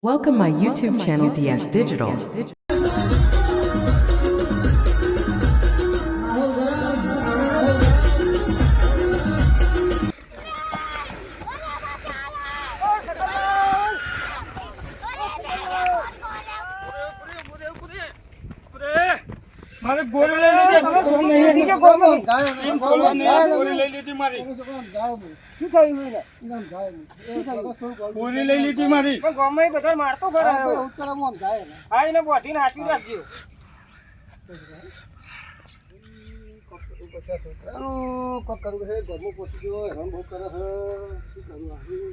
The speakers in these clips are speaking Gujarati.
Welcome my YouTube channel DS Digital. મારે ગોળી લઈ લીધી તમે ફોન નહીં કે ગોળી એમ ફોન નહીં ગોળી લઈ લીધી મારી શું થયું મને એમ જાય ગોળી લઈ લીધી મારી પણ ગમે બધા મારતો ખરા ઉત્તરમ આમ જાય હા એને બોટીને હાચી રાખજો કોક કરું છે ઘરમાં પહોંચી ગયો હેરાન બહુ કરે છે શું કરું આવી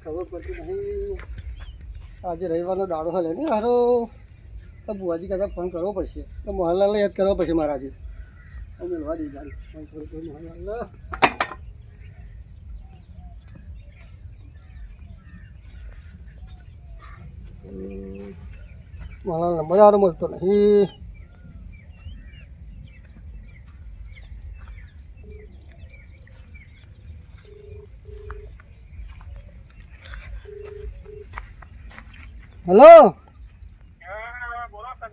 ખબર પડતી નહીં આજે રવિવારનો દાડો હલે ને હારો તો બુઆજી કાકા ફોન કરવો પડશે તો મોહનલાલને યાદ કરવા પડશે મારાથી મેળવા દઈ જારી ફોન કરો તો મોહનલાલ નંબર આરો મળતો નહીં હેલો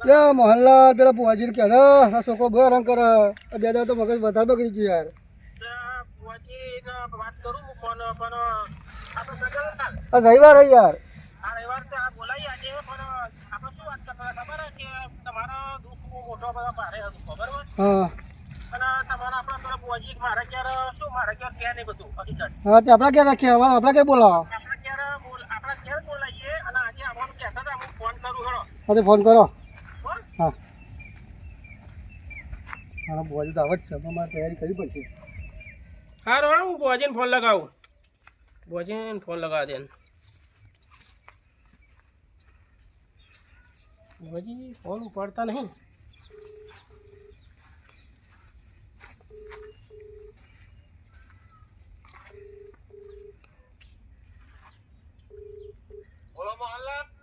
યા મોહનલાલ પેલા બુઆજીને કહે આ છોકરો બહુ હેરાન કરે બે દાડા તો મગજ વધારે બગડી ગયું યાર આ રવિવાર હે યાર હા હા તે આપણા ક્યાં રાખીએ આપણા ક્યાં બોલાવો હા તે ફોન કરો હા મારા બુઆજી તો આવે જ છે પણ મારે તૈયારી કરવી પડશે હા રોણ હું બુઆજીને ફોન લગાવું બુઆજીને ફોન લગાવી દે બુઆજી ફોન ઉપાડતા નહીં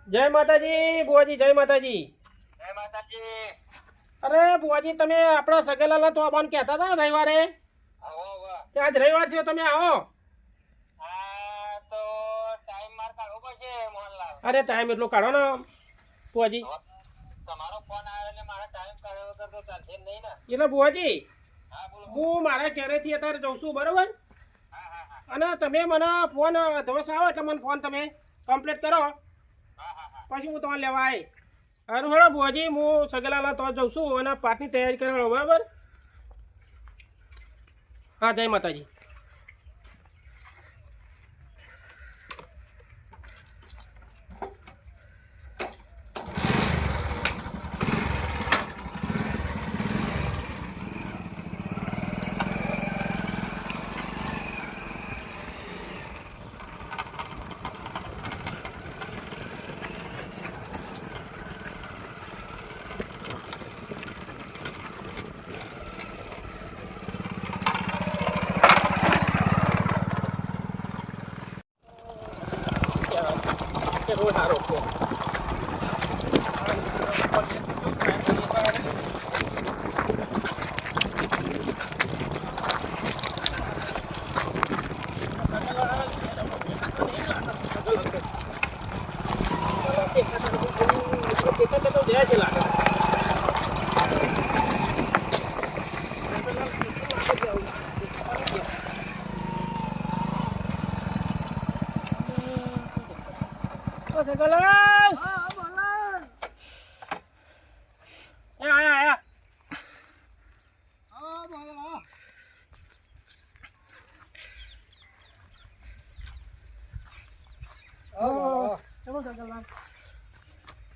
જય માતાજી બુઆજી જય માતાજી અરે બુઆજી તમે આપણા સગેલાલા તો આવવાનું કહેતા હતા રવિવારે કે આજ રવિવાર થયો તમે આવો અરે ટાઈમ એટલો કાઢો ને બુઆજી એટલે બુઆજી હું મારા ઘરેથી અત્યારે જઉં છું બરોબર અને તમે મને ફોન ધોસ આવો એટલે મને ફોન તમે કમ્પ્લીટ કરો પછી હું તમારે લેવા આવી સારું હેડો બુઆજી હું સગેલાલા તો જઉં છું અને પાઠની તૈયારી કરો બરાબર હા જય માતાજી રોડ સારો છે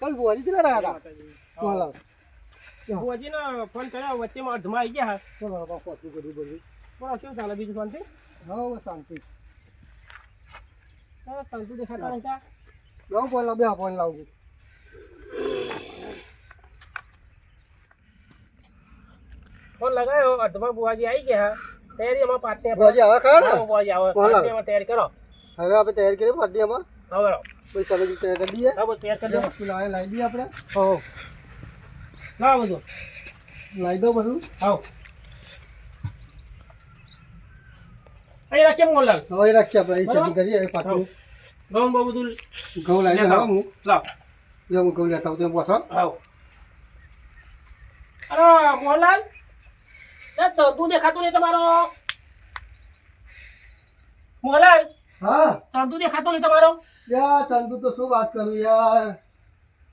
કલ બુઆજી ચલા રહ્યા હતા મોહનલાલ બુઆજીને ફોન કર્યો વચ્ચેમાં અર્ધમાં આવી ગયા ચલો બાપા પહોંચવું કર્યું બધું બોલો શું ચાલે બીજું શાંતિ હા શાંતિ શાંતિ દેખાતા નહીં લાવું ફોન લાવ બે ફોન લાવું ફોન લગાવ્યો અર્ધમાં બુઆજી આવી ગયા તૈયારી અમારા પાટે બુઆજી આવે ખરા ને બુઆજી આવે પાટે તૈયારી કરો હવે આપણે તૈયાર કરીએ પાડી એમાં હવે પછી તમે તૈયાર કરી દઈએ હા તૈયાર કરી દો વસ્તુ લાવી દઈએ આપણે હો ના બધું લાવી દો બધું આવો અહીં રાખીએ મોહનલાલ હવે રાખીએ આપણે અહીં સેટિંગ કરીએ પાટલું ઘઉં બહુ બધું ઘઉં લાવી દે લેતા હવે હું લાવ જો હું ઘઉં લેતા આવું તમે બસ હો. આવ અરે મોહનલાલ એ ચંદુ દેખાતું નહીં તમારો મોહનલાલ હા ચંદુ દેખાતો નહીં તમારો યાર ચંદુ તો શું વાત કરું યાર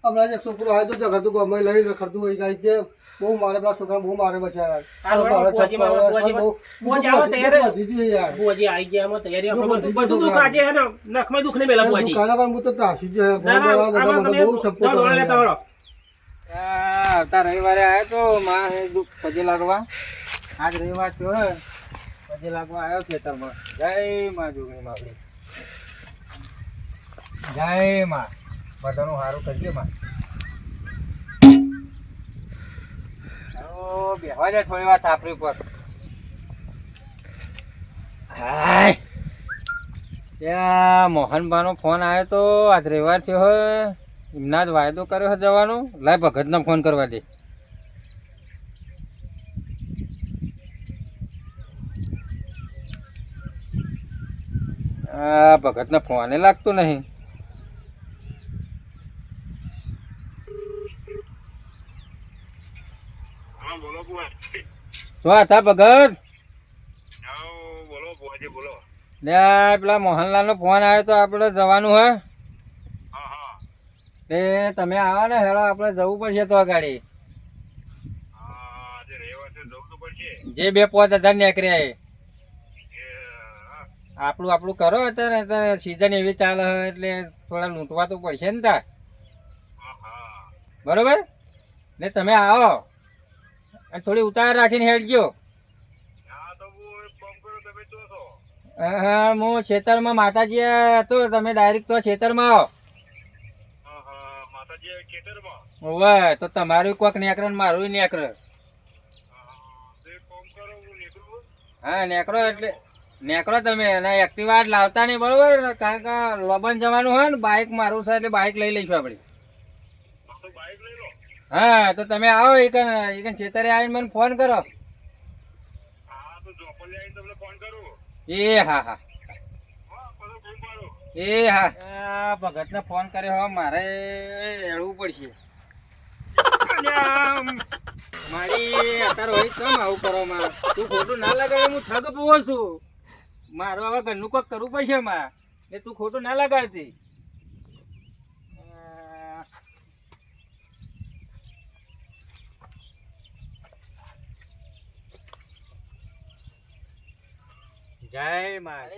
હમણાં જ એક છોકરો આવ્યો તો ઝઘડતું ગમે લઈ રખડતું હોય કાંઈ કે બહુ મારે પેલા છોકરા બહુ મારે બચારા બુઆજી આવી ગયા એમાં તૈયારી આપણે બધું દુઃખ આજે હે ને નખમાં દુઃખ નહીં મેલા બુઆજી હું તો ત્રાસી જ ના, ના, આમાં તમે બહુ ઠપકો દોડ વાળા લેતા વળો. આવતા રવિવારે આવ્યો તો માં દુઃખ પગે લાગવા આજ રવિવાર થયો હે પગે લાગવા આવ્યો ખેતરમાં જય માં જોગણી માવડી જય માં બધાનું સારું કરજે માં બેહવા જાય થોડી વાર ટાપરી પર હાય ત્યાં મોહનભાઈનો ફોન આવ્યો તો આજ રવિવાર થયો હોય એમના જ વાયદો કર્યો છે જવાનો લાય ભગતને ફોન કરવા દે ભગતને ફોને લાગતું નહીં શું હતા ભગત લે પેલા મોહનલાલ નો ફોન આવ્યો તો આપડે જવાનું હે એ તમે આવો ને હેડો આપણે જવું પડશે તો ગાડી જે 2-5 હજાર નીકળ્યા એ આપણું કરો અત્યારે સીઝન એવી ચાલે એટલે થોડા લૂંટવા તો પડશે ને તાર બરોબર ને તમે આવો અને થોડી ઉતાર રાખીને હેડજો હા હું ખેતરમાં માતાજી હતો તમે ડાયરેક્ટ તો ખેતરમાં આવો ઓવે તો તમારું કોક નેકરે ને મારું નેકરે હા નેકરો એટલે નેકરો તમે એના એક્ટિવા લાવતા નહીં બરોબર કારણ કે લોબન જવાનું હોય ને બાઇક મારું છે એટલે બાઇક લઈ લઈશું આપણે હા તો તમે આવો એક ખેતરે આવીને મને ફોન કરો એ હા હા એ હા ભગત ને ફોન કર્યો મારે એળવું પડશે મારી અત્યારે હોય કેમ આવું કરો માં તું ખોટું ના લગાડે હું ઠગ પોવો છું મારું હવે ઘરનું કોક કરવું પડશે માં એ તું ખોટું ના લગાડતી જય માં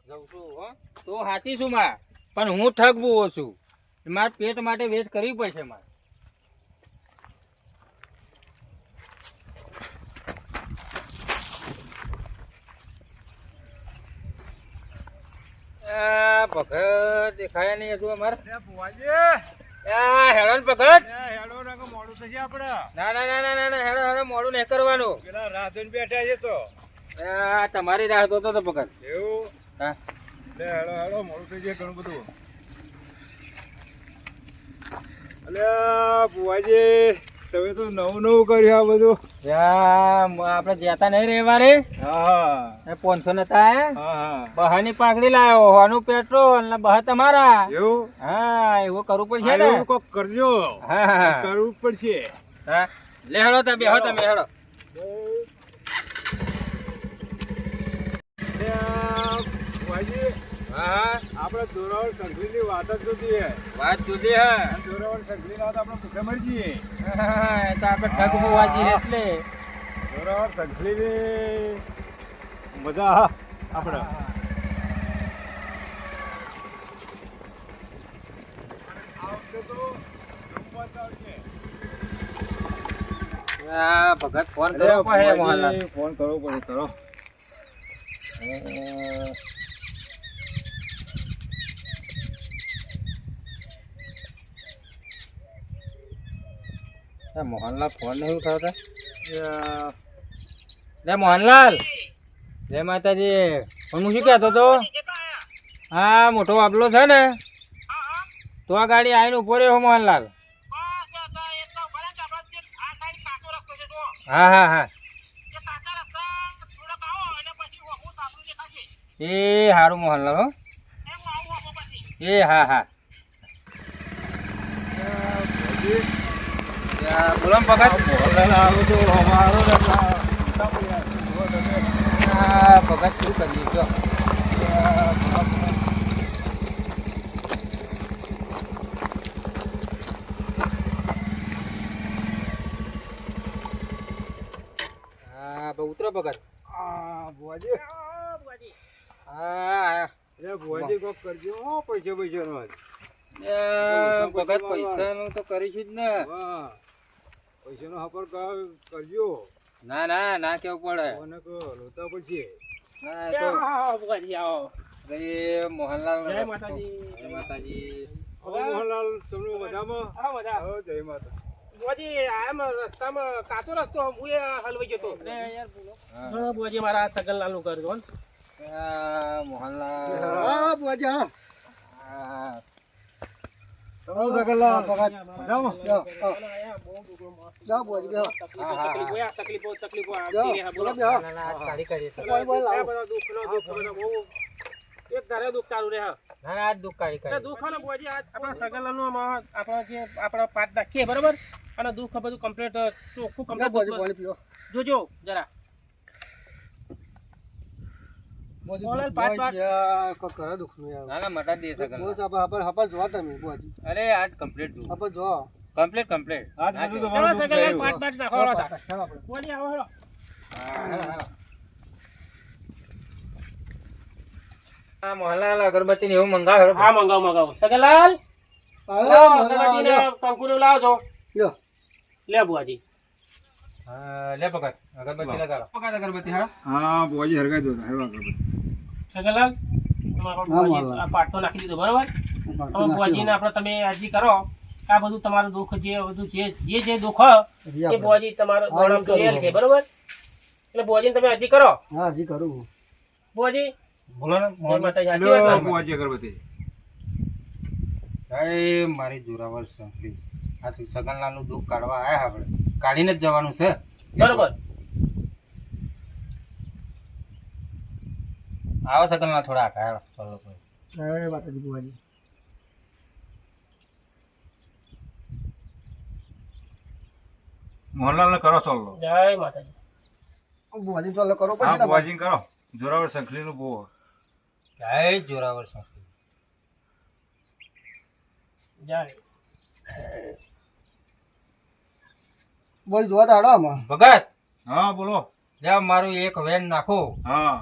જઉં છું હો તો હાથી છું માં પણ હું ઠગ પોવો છું મારે પેટ માટે વેટ કરવી પડશે મારે ભગત દેખાયા નહીં હજુ અમારે હેડો ભગત ના ના ના ના ના હેડો હેડો મોડું નહીં કરવાનું બેઠા છે તો તમારી રાહ જોતો તો ભગત એવું હા હેડો હેડો મોડું થઈ જાય ઘણું બધું અલ્યા બુવાજી તમે તો નવું કર્યું આ બધું આપડે જતા નહીં રવિવારે હા 500 નતા હા બહાની પાકડી લાવ્યો હોનું પેટ્રોલ ને બહ તમારા એવું હા એવું કરવું પડશે ને એવું કોક કરજો હા કરવું પડશે હા લે હેડો તમે બેહો તમે હેડો બુવાજી હા આપણે જોરાવર સંઘલીની વાત જ જુદી હે વાત જુદી હે જોરાવર સંઘલી ના તો આપણે ભૂખે મરી જઈએ તો આપણે ઠગ બુવાજી એટલે જોરાવર સંઘલીની મજા આપણે ભગત ફોન કરવો પડે મોહનલાલ ફોન કરવો પડે કરો મોહનલાલ ફોન નહીં ઉઠાવતા લે મોહનલાલ જય માતાજી હું શું કહેતો હતો હા મોટો વાપલો છે ને તો આ ગાડી આવીને ઉભો રહ્યો મોહનલાલ હા હા હા એ સારું મોહનલાલ હો એ હા હા બોલો ને ભગત મોહનલાલ આવો તો અમારો ને ભગત શું કરીએ જો હા ઉતરો ભગત ભુવાજી હા ભુવાજી કોક કરજો હો પૈસા નો ભગત પૈસાનું તો કરીશું જ ને પૈસા નો હપર કરજો ના ના ના કેવું પડે મને લોતા પડશે ના આવો ભુવાજી, આવો. અરે મોહનલાલ જય માતાજી. જય માતાજી મોહનલાલ તમને મજામાં આવો બધા. હો, જય માતા ભુવાજી, આમ રસ્તામાં કાચો રસ્તો હું એ હલવાઈ જતો. હા. હા, ભુવાજી, મારા સગનલાલનું ઘર જો ને. મોહનલાલ હા બુઆજી હા હા. તમારો સગનલાલ ભગત. મજામાં જાઓ, જાઓ બુઆજી બેહો. તકલીફો જાઓ, આવતી રહે, બોલો. બોલો બેહો. ના, ના, કાઢી કાઢીએ તો. બોલ, બોલ, લાવો. બધો દુઃખનો બહુ એક ધારે દુઃખ ચાલુ રહે. ના, ના, આ દુઃખ કાઢી એટલે કાઢીએ. દુઃખ ને ભુવાજી, આ આપણા સગનલાલનું આમાં આપણા જે આપણા પાઠ નાખીએ બરાબર, અને દુઃખ બધું કમ્પ્લીટ ચોખ્ખું જાઓ કમ્પ્લીટ બુઆજી પાણી પીઓ. જોજો જરા. બોલાલ, પાટ, પાટ. બુઆજી, આ કોક કરે દુઃખનું યાર. ના, ના, મટા દે બસ સગનલાલ. હપર જોવા તમે બુઆજી. અરે આજ કમ્પ્લીટ જો હપર જોવા. કમ્પ્લીટ કમ્પ્લીટ આજ ના બધું કેવું. ચલો તમારું દુઃખ સગનલાલ, થયું. પાટ પાટ નાખો ચાલો, હતા. પાટ, ચાલો આપણે. ભુવાજી, આવો હેડો. હા મોહનલાલ અગરબત્તી ને એવું મંગાવ્યો હા, મંગાવો સગનલાલ, હાલો, લાવો, મોહનલાલ, અગરબત્તીને લ્યો. કંકુનું લાવો છો. લ્યો. લે ભુવાજી. હા લે ભગત અગરબત્તી લગાડો ભગત અગરબત્તી હા હા ભુવાજી હરગાઈ દો હેવા કરો સગનલાલ, તમારો હા, ભુવાજી મોહનલાલ. આ પાટ તો નાખી દીધો બરોબર. પાટ તો હવે નાખી ભુવાજીને દો. આપણે તમે અરજી કરો આ બધું તમારું દુઃખ જે બધું જે દુઃખ હોય હજી એ આપણે. ભુવાજી તમારો હા, એ દોડામ કરું. જોઈ લે બરોબર. એટલે ભુવાજીને તમે અરજી કરો. હા હજી કરું. ભુવાજી, બોલો ને જય માતાજી, સાચી લ્યો, વાત ને? ભુવાજી અગરબત્તી જય મારી જોરાવર સંકલી આ તું સગનલાલ નું દુઃખ કાઢવા આયા આપણે કાઢીને જ જવાનું છે બરોબર. આવો સગનલાલ થોડા આખા આવો ચાલો કોઈ જય માતાજી બુઆજી. મોહનલાલ ને કરો ચાલો જય માતાજી. બુઆજી ચાલો કરો હા પછી ભુવાજી કરો જોરાવર સંખલી નું બહુ જય જોરાવર સંકલી જય. બોલ જોવા દાડો આમાં. ભગત હા બોલો જા મારું એક વેન નાખો હા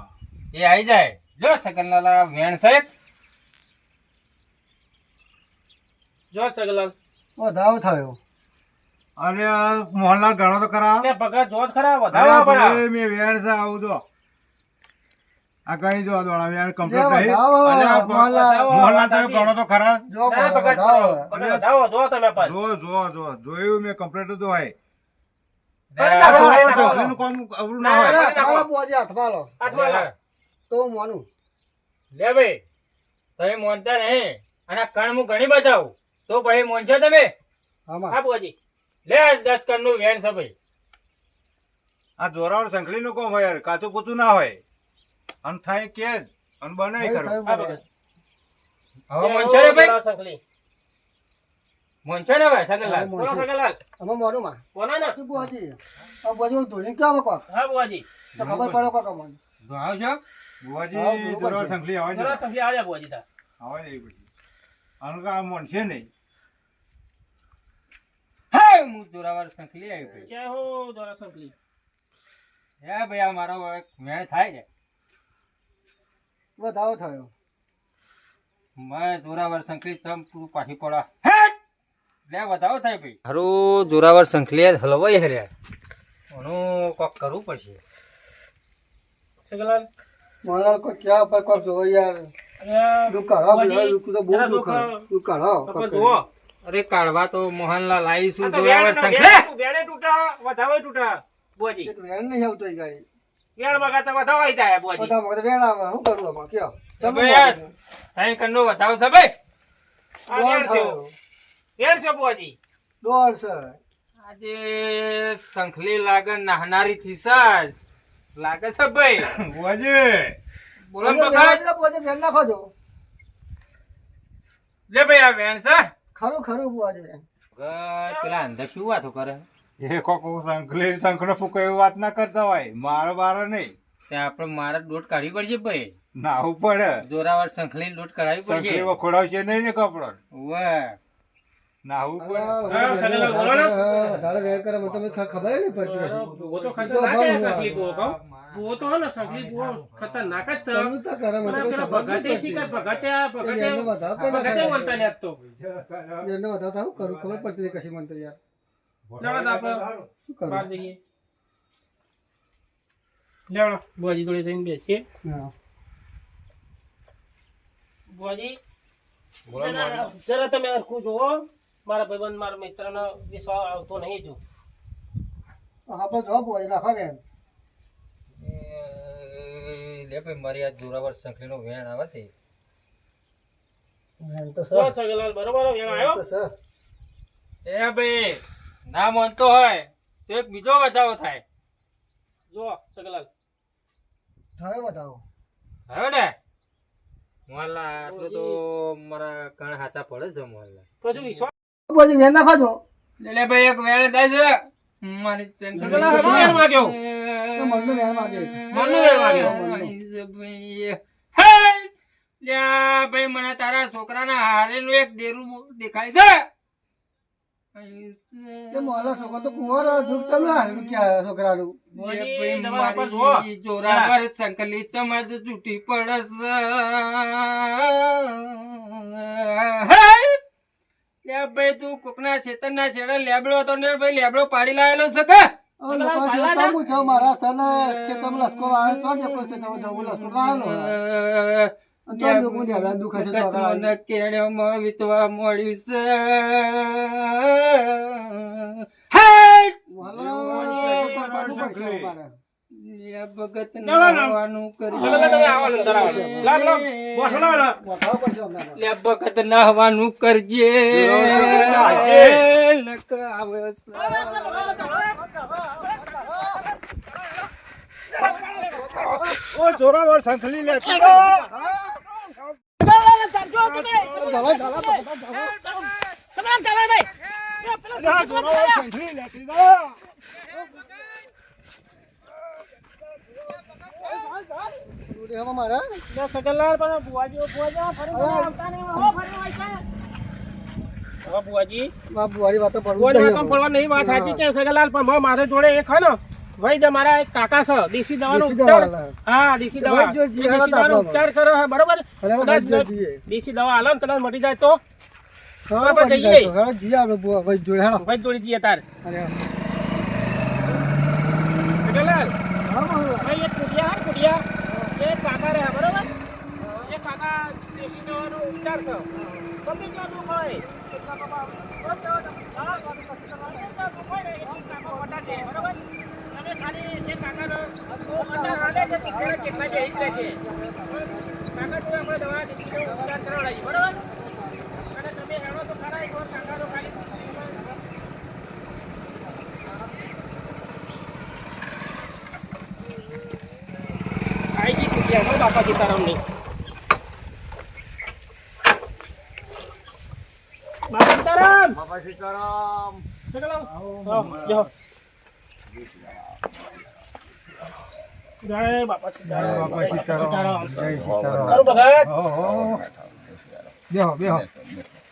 એ આવી જાય જો સગનલાલ આ વેણ છે જો સગનલાલ. વધાવો થયો. અને મોહનલાલ ગણો તો ખરા એટલે ભગત જો જ ખરા અરે વધારો પણ આ મેં વેણ છે આવું જો આ કઈ જો દોણા વેણ કમ્પ્લીટ લે, નહીં વધાવો, અને આ મોહનલાલ. મોહનલાલ તમે ગણો તો ખરા જો ના, ભગત વધાવો. ભગત વધાવો, જો તમે પણ. જોયું મેં કમ્પ્લીટ તો હોય ના, જોરાવર ના, સંખલીનું કામ અવરું ના ના, હોય ના. હાથમાં લો બુઆજી, હાથમાં લો. હાથમાં લાવ. તો હું માનું. લે ભાઈ તમે મોનતા નહીં અને આ કણ હું ઘણી બતાવું તો ભાઈ મોનશો તમે આમાં. હા ભુવાજી. લે આ 10 કણ નું વેણ છે ભાઈ આ જોરાવર સંખલીનું કામ હોય યાર કાચું પૂચું ના હોય અને થાય કે જ અને બનાય થયું, ખરું થયું, હા ભગત. ભગત. હવે મોનશો ને ભાઈ સંકલી. મોનશો ને ભાઈ સગનલાલ બોલો સગનલાલ. આમાં મોનું માં. બોલો ને. શું બુઆજી? આ બુઆજી હું ધોઈને ક્યાં મૂકો? હા ભુવાજી. તો ખબર પડે કોક અમને. આવશો હા, બુવાજી બરોબર જોરાવર છે. સંખલી આવે બોલો સંકલી આવ્યા ભુવાજી તાર. પછી આનું કે આ મન છે નહીં હે હું જોરાવર સંખલી આવી ભાઈ જય હો દોરા સંકલી. હે ભાઈ આ મારો હવે મેળ થાય છે વધાવો થયો. મેં જોરાવર સંખલી ચમ પૂરું પાછી પડવા લે વધાવો થાય ભાઈ હારું જોરાવર સંખલી હલવાઈ હર્યા એનું કોક કરવું પડશે સગનલાલ. મોહનલાલ કોઈ ક્યાં ઉપર કોક જોવો યાર. અહીંયા દુઃખ કાઢો, ભુવાજી, દુઃખ તો બહુ જરા દુઃખ દુઃખ કાઢો. પણ કોક જુઓ. અરે કાઢવા તો મોહનલાલ આવીશું આ તો જોરાવર વેણ- સંખલી વેણે તૂટા, વધાવો તૂટા, ભુવાજી. એક વેણ નહીં આવતો એ ગાડી. વેણ મગાતા વધાવો આવી જાય, ભુવાજી. બધા મગજ વેણ આવે. શું કરું આમાં? કયો? તમે ભાઈ યાર, બોલો. તારી કણનો વધાવો છે ભાઈ આ દોઢ વેણ છે. થયો. વેણ છે, ભુવાજી. દોઢ છે. આજે સંખલી લાગે નાહનારી થી સાજ લાગે છે ભાઈ બુવાજી બોલો ને વેણ ભગત એટલે બુઆજી વેણ નાખો છો. લે ભાઈ આ વેણ છે ખરું ખરું બુઆજી પેલા અંદર શું વાતો કરે એ કોક શંખલી શંખનો ફૂકો એવી વાત ના કરતા હોય મારો બારો નહીં તે આપણે મારા દોટ કાઢવી પડશે ભાઈ નાવું પડે જોરાવર શંખલી દોટ કાઢવી પડશે શંખલી વખોડાવશે નહીં ને કપડો વાહ નાવું પડે સગલાલ બોલો ને. વધારે વેર કરે મને તો ખબર નહીં પડતી હશે. वो तो खतरनाक है सकली बुआ का वो तो है ना सकली बुआ खतरनाक है सब ચાલુ તો કરે મને તો પેલા ખબર ભગતે નહીં શીખર પડતી. એને બતાવો કે ના ભગતે કરે. બોલતા ને તો એને બતાવતા હું કરું ખબર પડતી નહીં કશી મને તો યાર લેવડો આપણે શું કરું બહાર જઈએ લેવડો બુઆજી જોડે જઈને બેસીએ હા. બુઆજી જરા તમે હરખું જુઓ મારા ભાઈબંધ મારા મિત્રનો વિશ્વાસ આવતો નહીં જો આપણે જો બુઆજી રાખો કે લે ભાઈ મારી આ જોરાવર શંખલી નો વેણ આવે છે એમ તો તો સગલાલ બરોબર આવ્યો તો સર એ ભાઈ ના માનતો હોય તો એક બીજો વધાવો થાય જો સગલાલ થાય બતાવો હવે ને મોહલ્લા આટલું તો મારા કણ હાથા પડે છે મોહલ્લા તો જો વિશ્વાસ બુઆજી વેર નાખો છો લે ભાઈ એક વેણ થાય છે મારી સગલાલ હવે વેણ માંગ્યો તો મનનો વેર માંગે મનનો વેણ માંગ્યો ભાઈ મને તારા છોકરાના હારેનું એક દેરું દેખાય છે એ મોલા છોકરો તો કુંવર દુઃખ ચાલુ હારું ક્યાં છોકરાનું જોરાવર સંકલી ચમચ તૂટી પડસ ભાઈ તું કોકના છેતરના છેડા લેબડો હતો ને ભાઈ લેબડો પાડી લાયેલો છે કે હવે લોકો શેતાનું છે મારા સન ખેતરમાં લસકો વાળો છો છે કોઈ શેતામાં જવું લસકો વાળો તો દુઃખ મને હવે દુઃખ હશે તો મને કેણ્યોમાં વીતવા મળ્યું છે ભગત નાવાનું સગલાલ તમે આવો અંદર આવો લાવ લાવ બોસો લાવ લે ભગત નાવાનું કરજે નક આવે ઓ જોરાવર શંખલી લેતી જોરાવર શંખલી લેતી મારા સગલાલ પણ બુઆજી ફરી આવતા નહીં હો ફરી હોય છે હવે બુઆજી બુઆરી વાતો પડવું કોઈ વાતો પડવા નહીં વાત સાચી છે સગલાલ પણ મારે જોડે એક હે ને ભાઈ જે મારા એક કાકા છે દેશી દવાનો ઉપચાર હા દેશી દવા ભાઈ જો જી હાલત દેશી દવાનો આપો. ઉપચાર કરો હે બરોબર ભાઈ જો જીએ. દેશી દવા હાલો ને કદાચ મટી જાય તો હા બરાબર, પડી જઈએ. જાય તો. હા જી આપણે બુઆ ભાઈ જોડે હાલો ભાઈ જોડી જઈએ તાર અરે સગલાલ હા બોલો. ભાઈ એક કુડિયા એ કાકા રહ્યા બરોબર એ કાકા દેશી દવાનો ઉપચાર કરો ગમે ત્યાં દુઃખ હોય તમે ખાલી જે કાકાનો ઉપચાર હાલે છે ટીચર કેટલા છે એ જ રહેશે કાકા તું આપણે દવા દેશીનો ઉપચાર કરાવડાવીએ બરોબર અને તમે હેડો તો ખરા એક વાર કાકાનો ખાલી આઈ ગઈ કુડિયા બાપા સીતારામની બાપા સીતારામ સગલાલ જો જય બાપા સીતારામ કરું ભગત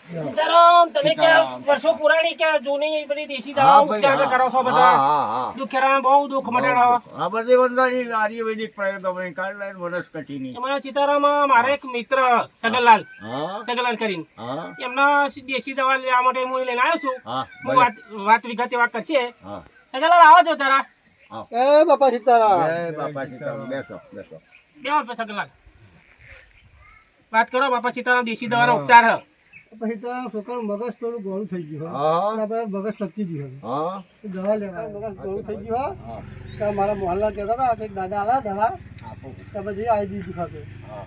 સીતારામ તમે કે વર્ષો પુરાણી કે જૂની બધી દેશી દવા ઉપચાર કરો છો બધા દુખેરા બહુ દુઃખ મટાડો આ બધી બધાની આયુર્વેદિક પ્રયોગ અમે કાઢલાય વનસ્પતિની એમાં સીતારામ મારા એક મિત્ર સગલાલ હા સગલાલ કરીને હા એમના દેશી દવા લેવા માટે હું લઈને આવ્યો છું હા હું વાત વિગતે વાત કરશે હા સગલાલ આવો છો તારા એ બાપા સીતારામ જય બાપા સીતારામ બેસો બેસો બે સગલાલ વાત કરો બાપા સીતારામ દેશી દવાનો ઉપચાર હે પછી તો છોકરાનું મગજ થોડું ગોળું થઈ ગયું હા આપણે મગજ સપકી ગયું હા તો દવા લેવા મગજ ગોળું થઈ ગયું હા તો મારા મોહલ્લા કહેતા હતા કે દાદા આલા દવા તો પછી આવી દીધી ખાતે હા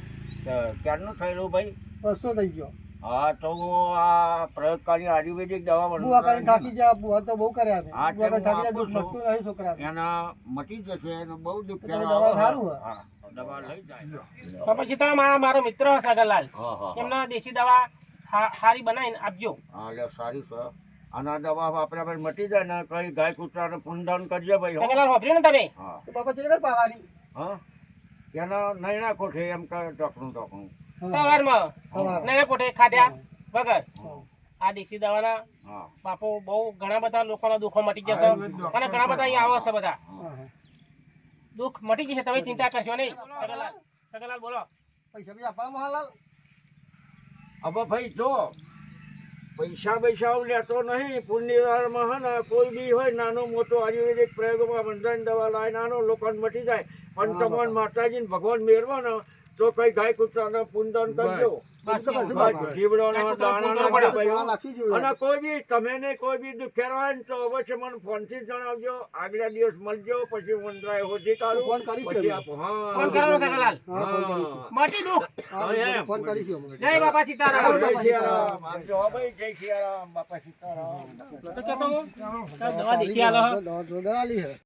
ક્યારનું થયેલું ભાઈ વર્ષો થઈ ગયો હા તો હું આ પ્રયોગકારી આયુર્વેદિક દવા બુઆ કરીને થાકી જાય બુઆ તો બહુ કર્યા છે હા, બુઆ કરીને થાકી જાય હું દુઃખ આપું મળતું નહીં છોકરા એના મટી જશે એનું બહુ દુઃખ તો દવા સારું હોય. હા દવા લઈ જાય બાપા સીતારામ આ મારો મિત્ર સગલાલ હા હા એમના દેશી દવા સારી બનાવીને આપજો. હા લે સારી છે અને આ દવા વાપર્યા પછી મટી જાય ને કઈ ગાય કૂતરાને પુનદાન કરજે ભાઈ હો. સગલાલ હોભર્યું ને તમે? હા તો બાપા ચેડે પાવાની હા તેના નહીં નાખો છે એમ કે ટોકણું સવારમાં સવાર. નયા કોઠે ખાધ્યા વગર આ દેશી દવાના હા બાપુ બહુ ઘણા બધા લોકોના દુઃખો મટી જશે અને ઘણા બધા અહીંયા આવે છે બધા દુઃખ મટી જશે. તમે ચિંતા કરશો નહીં. સગલાલ બોલો. પૈસા બી આપવા મોહનલાલ હવે ભાઈ જો પૈસા લેતો નહીં પુણ્યવારમાં હે ને કોઈ બી હોય નાનો મોટો આયુર્વેદિક પ્રયોગમાં વંદન દવા લાય નાનો લોકોને મટી જાય પણ તમને માતાજીને ભગવાન મેળવો ને તો કઈ ગાય કૂતરાને પુનદાન કરજો જીવડોને દાણા નાખજો ભાઈ નાખી જોઈએ અને કોઈ બી તમે ને કોઈ બી દુખેર હોય ને તો અવશ્ય મને ફોનથી જણાવજો આગલા દિવસ મળજો પછી વંદરાય હોજી કાઢું ફોન કરીશ પછી અમે. આપો ફોન કરવાનો સગલાલ. હા ફોન કરીશું મટી દુઃખ. હા, એમ. ફોન કરીશું અમે. જય બાપા સીતારામ. જય સિયારામ આપજો હો ભાઈ જય સિયારામ બાપા સીતારામ તો કહેતો હું, દવા દેખી આલો. દવા જોરદાર આલી હે